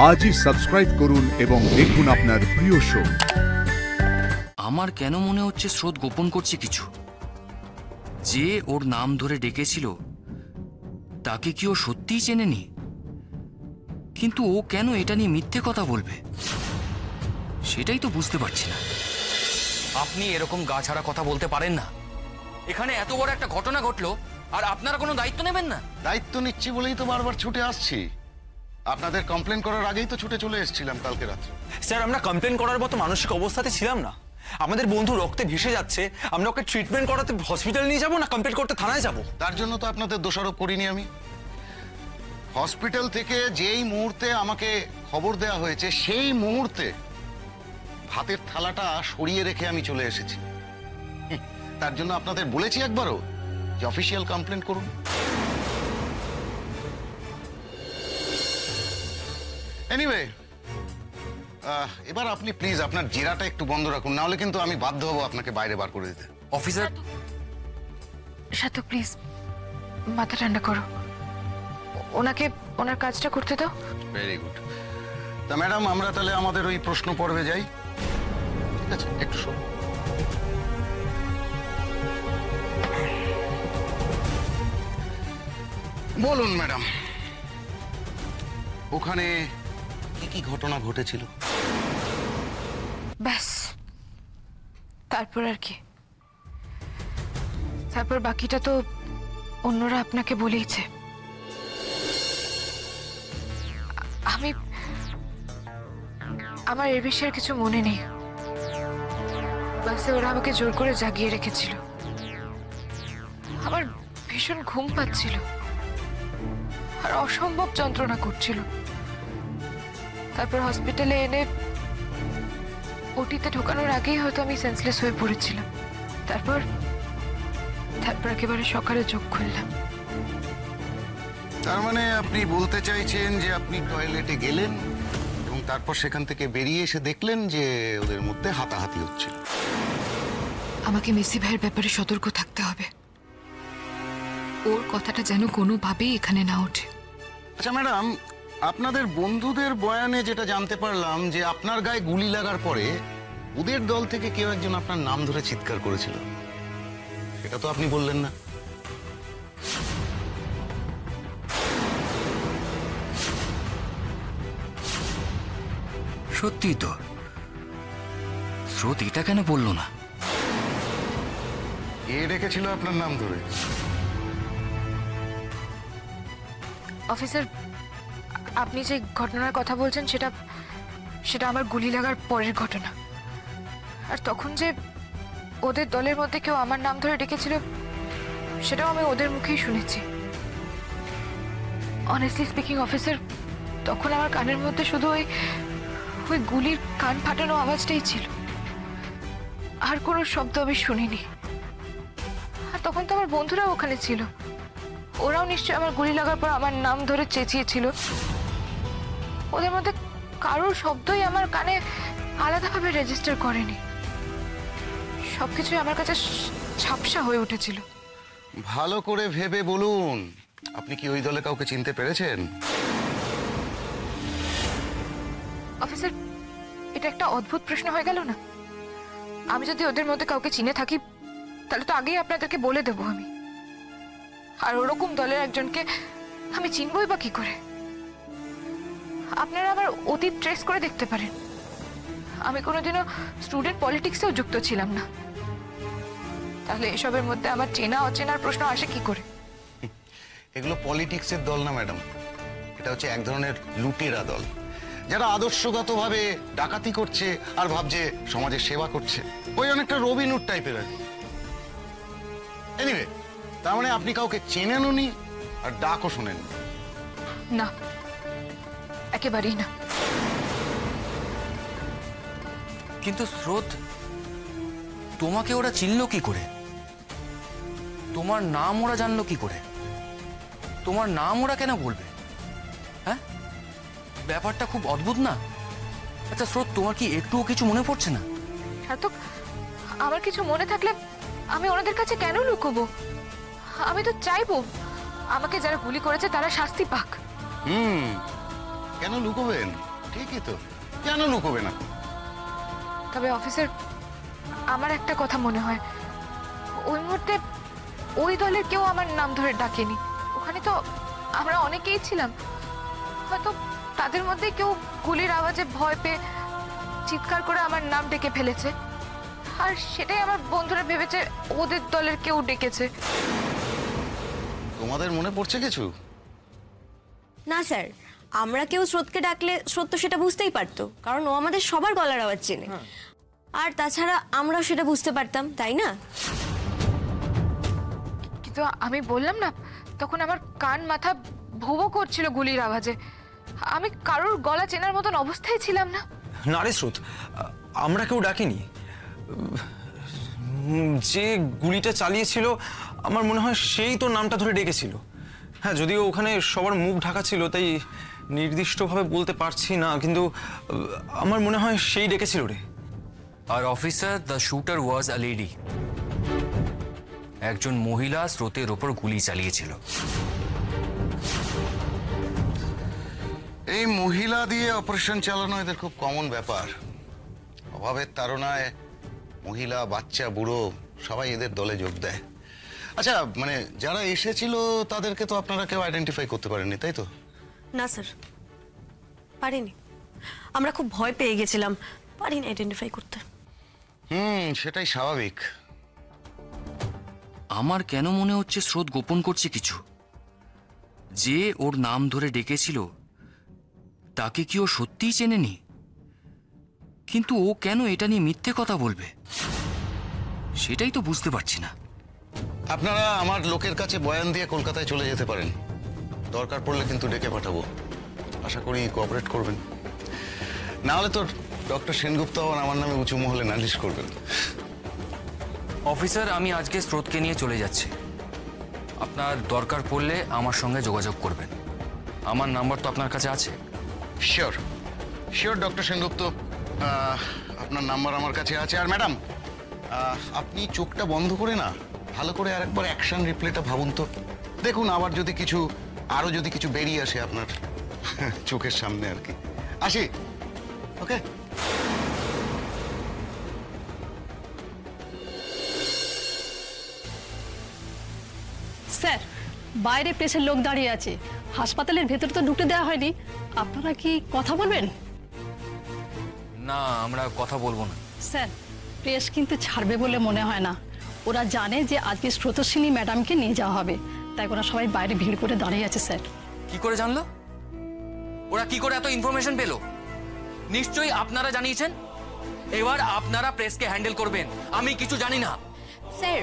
আজই সাবস্ক্রাইব করুন এবং দেখুন আপনার প্রিয় শো। আমার কেন মনে হচ্ছে স্রোত গোপন করছে কিছু। যে ওর নাম ধরে ডেকেছিল তাকে কি ও সত্যিই চেনেনি? কিন্তু ও কেন এটা নিয়ে মিথ্যে কথা বলবে সেটাই তো বুঝতে পারছি না। আপনি এরকম গা ছাড়া কথা বলতে পারেন না। এখানে এত বড় একটা ঘটনা ঘটলো আর আপনারা কোনো দায়িত্ব নেবেন না? দায়িত্ব নিচ্ছি বলেই তো বারবার ছুটে আসছি। আপনাদের কমপ্লেন করার আগেই তো ছুটে চলে এসেছিলাম কালকে রাত্রে। স্যার, আমরা কমপ্লেন করার মতো মানসিক অবস্থাতে ছিলাম না। আমাদের বন্ধু রক্তে ভেসে যাচ্ছে, আমরা ওকে ট্রিটমেন্ট করাতে হসপিটাল নিয়ে যাবো না কমপ্লেন করতে থানায় যাব? তার জন্য তো আপনাদের দোষারোপ করিনি আমি। হসপিটাল থেকে যেই মুহূর্তে আমাকে খবর দেওয়া হয়েছে সেই মুহূর্তে ভাতের থালাটা সরিয়ে রেখে আমি চলে এসেছি। তার জন্য আপনাদের বলেছি একবারও যে অফিসিয়াল কমপ্লেন করুন। এনিওয়ে, এবার আপনি প্লিজ আপনার জিরাটা একটু বন্ধ রাখুন, না হলে কিন্তু আমি বাধ্য হব আপনাকে বাইরে বার করে দিতে। অফিসার সাতু প্লিজ মাথা ঠান্ডা করো, ওনাকে ওনার কাজটা করতে দাও। Very good. তা ম্যাডাম, আমরা তাহলে আমাদের ওই প্রশ্ন পর্বে যাই। ঠিক আছে, একটু শো। বলুন ম্যাডাম, ওখানে কি কি ঘটনা ঘটেছিল? ব্যাস, তারপর আর কি? তারপর বাকিটা তো অন্যরা আপনাকে বলেইছে। আমার এর বিষয়ে কিছু মনে নেই। বাসে ওরা আমাকে জোর করে জাগিয়ে রেখেছিল। আমার ভীষণ ঘুম পাচ্ছিল আর অসম্ভব যন্ত্রণা করছিল। তারপর হসপিটালে এনে ওটিতে ঢোকানোর আগেই হয়তো আমি সেন্সলেস হয়ে পড়েছিলাম। তারপর একেবারে সকালে চোখ খুললাম। তার মানে আপনি বলতে চাইছেন যে আপনি টয়লেটে গেলেন এবং তারপর সেখান থেকে বেরিয়ে এসে দেখলেন যে ওদের মধ্যে হাতাহাতি হচ্ছিল। আমাকে মেসি ভাইয়ের ব্যাপারে সতর্ক থাকতে হবে। ওর কথাটা যেন কোনোভাবেই এখানে না ওঠে। আচ্ছা ম্যাডাম, আপনাদের বন্ধুদের বয়ানে যেটা জানতে পারলাম যে আপনার গায়ে গুলি লাগার পরে ওদের দল থেকে কেউ একজন আপনার নাম ধরে চিৎকার করেছিল, সেটা তো আপনি বললেন না। সত্যি তো, স্রোত এটা কেন বললো না? কে ডেকেছিল আপনার নাম ধরে? অফিসার, আপনি যে ঘটনার কথা বলছেন সেটা আমার গুলি লাগার পরের ঘটনা। আর তখন যে ওদের দলের মধ্যে কেউ আমার নাম ধরে ডেকেছিল সেটাও আমি ওদের মুখেই শুনেছি। অনেস্টলি স্পিকিং অফিসার, তখন আমার কানের মধ্যে শুধু ওই গুলির কান ফাটানো আওয়াজটাই ছিল, আর কোনো শব্দ আমি শুনিনি। আর তখন তো আমার বন্ধুরাও ওখানে ছিল, ওরাও নিশ্চয়ই আমার গুলি লাগার পর আমার নাম ধরে চেঁচিয়েছিল। ওদের মধ্যে কারোর শব্দই আমার কানে আলাদাভাবে রেজিস্টার করেনি। সবকিছু আমার কাছে ঝাপসা হয়ে উঠেছিল। ভালো করে ভেবে বলুন, আপনি কি ওই দলে কাউকে চিনতে পেরেছেন? অফিসার, এটা একটা অদ্ভুত প্রশ্ন হয়ে গেল না? আমি যদি ওদের মধ্যে কাউকে চিনে থাকি তাহলে তো আগেই আপনাদেরকে বলে দেবো আমি। আর ওরকম দলের একজনকে আমি চিনবই বা কি করে? আপনারা আমার অতীত ট্রেস করে দেখতে পারেন। আমি কোনোদিনও স্টুডেন্ট পলিটিক্সেও যুক্ত ছিলাম না। তাহলে এসবের মধ্যে আমার চেনা অচেনার প্রশ্ন আসে কি করে? এগুলো পলিটিক্সের দল না ম্যাডাম, এটা হচ্ছে এক ধরনের লুটেরা দল, যারা আদর্শগতভাবে ডাকাতি করছে আর ভাবছে সমাজের সেবা করছে। ওই অনেকটা রবিনহুড টাইপের আর কি। এনিওয়ে, তার মানে আপনি কাউকে চেনেনওনি আর ডাকও শোনেন? না, একেবারেই না। কিন্তু স্রোত, তোমাকে ওরা চিনলো কি করে? তোমার নাম ওরা জানলো কি করে? তোমার নাম ওরা কেন বলবে? হ্যাঁ, ব্যাপারটা খুব অদ্ভুত না? আচ্ছা স্রোত, তোমার কি একটুও কিছু মনে পড়ছে না? সার্থক, আমার কিছু মনে থাকলে আমি ওনাদের কাছে কেন লুকোবো? আমি তো চাইবো আমাকে যারা গুলি করেছে তারা শাস্তি পাক। কেন লুকোবেন? ঠিকই তো, কেন লুকোবে না? তবে অফিসার, আমার একটা কথা মনে হয়, ওই মুহূর্তে ওই দলের কেউ আমার নাম ধরে ডাকেনি। ওখানে তো আমরা অনেকেই ছিলাম, হয়তো তাদের মধ্যে কেউ গুলির আওয়াজে ভয় পেয়ে চিৎকার করে আমার নাম ডেকে ফেলেছে, আর সেটাই আমার বন্ধুরা ভেবেছে ওদের দলের কেউ ডেকেছে। তোমাদের মনে পড়ছে কিছু? না স্যার, আমরা কেউ স্রোতকে ডাকলে সত্য সেটা বুঝতেই পারতো, কারণ ও আমাদের সবার গলার আওয়াজ চেনে। আর তাছাড়া আমরাও সেটা বুঝতে পারতাম, তাই না? কিন্তু আমি বললাম না, তখন আমার কান মাথা ভুবো করছিল গুলির আওয়াজে। আমি কারোর গলা চেনার মতন অবস্থায় ছিলাম না। না রে স্রোত, আমরা কেউ ডাকিনি। যে গুলিটা চালিয়েছিল আমার মনে হয় সেই তোর নামটা ধরে ডেকেছিল। হ্যাঁ, যদিও ওখানে সবার মুখ ঢাকা ছিল, তাই নির্দিষ্টভাবে বলতে পারছি না, কিন্তু আমার মনে হয় সেই ডেকেছিল রে। আর officer, the shooter was a lady. একজন মহিলা স্রোতের ওপর গুলি চালিয়েছিল। এই মহিলা দিয়ে অপারেশন চালানো এদের খুব কমন ব্যাপার। অভাবের তাড়নায় মহিলা, বাচ্চা, বুড়ো সবাই এদের দলে যোগ দেয়। আচ্ছা, মানে যারা এসেছিল তাদেরকে তো আপনারা কেউ আইডেন্টিফাই করতে পারেননি, তাই তো? না স্যার, পারিনি। আমরা খুব ভয় পেয়ে গেছিলাম, পারিনি আইডেন্টিফাই করতে। সেটাই স্বাভাবিক। আমার কেন মনে হচ্ছে স্রোত গোপন করছে কিছু। যে ওর নাম ধরে ডেকেছিল তাকে কি ও সত্যিই চেনেনি? কিন্তু ও কেন এটা নিয়ে মিথ্যে কথা বলবে, সেটাই তো বুঝতে পারছি না। আপনারা আমার লোকের কাছে বয়ান দিয়ে কলকাতায় চলে যেতে পারেন। দরকার পড়লে কিন্তু ডেকে পাঠাবো। আশা করি কোঅপারেট করবেন। না হলে তো ডক্টর সেনগুপ্ত আমার নামে উঁচু মহলে নালিশ করবেন। অফিসার, আমি আজকে স্রোতকে নিয়ে চলে যাচ্ছি। আপনার দরকার পড়লে আমার সঙ্গে যোগাযোগ করবেন। আমার নাম্বার তো আপনার কাছে আছে। শিওর শিওর ডক্টর সেনগুপ্ত, আপনার নাম্বার আমার কাছে আছে। আর ম্যাডাম, আপনি চোখটা বন্ধ করে না ভালো করে আরেকবার অ্যাকশন রিপ্লেটা ভাবুন তো। দেখুন আবার যদি কিছু আরো যদি কিছু বেরিয়ে আসে আপনার চোখের সামনে আর কি। আসি, ওকে? স্যার, বাইরে প্রেসের লোক দাঁড়িয়ে আছে, হাসপাতালের ভেতরে তো ঢুকতে দেওয়া হয়নি। আপনারা কি কথা বলবেন? না, আমরা কথা বলবো না। স্যার, প্রেস কিন্তু ছাড়বে বলে মনে হয় না। ওরা জানে যে আজকে স্রোতস্বিনী ম্যাডামকে নিয়ে যাওয়া হবে, তাই ওরা সবাই বাইরে ভিড় করে দাঁড়িয়ে আছে। স্যার, কি করে জানলো? ওরা কি করে এত ইনফরমেশন পেল? নিশ্চয়ই আপনারা জানিয়েছেন। এবার আপনারা প্রেসকে হ্যান্ডেল করবেন, আমি কিছু জানি না। স্যার,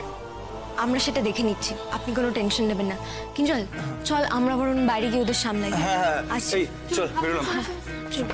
আমরা সেটা দেখে নিচ্ছি, আপনি কোনো টেনশন নেবেন না। কিঞ্জল, চল আমরা বরং বাইরে গিয়ে ওদের সামলাই। হ্যাঁ, আসছি। এই চল বেরোলাম। চল।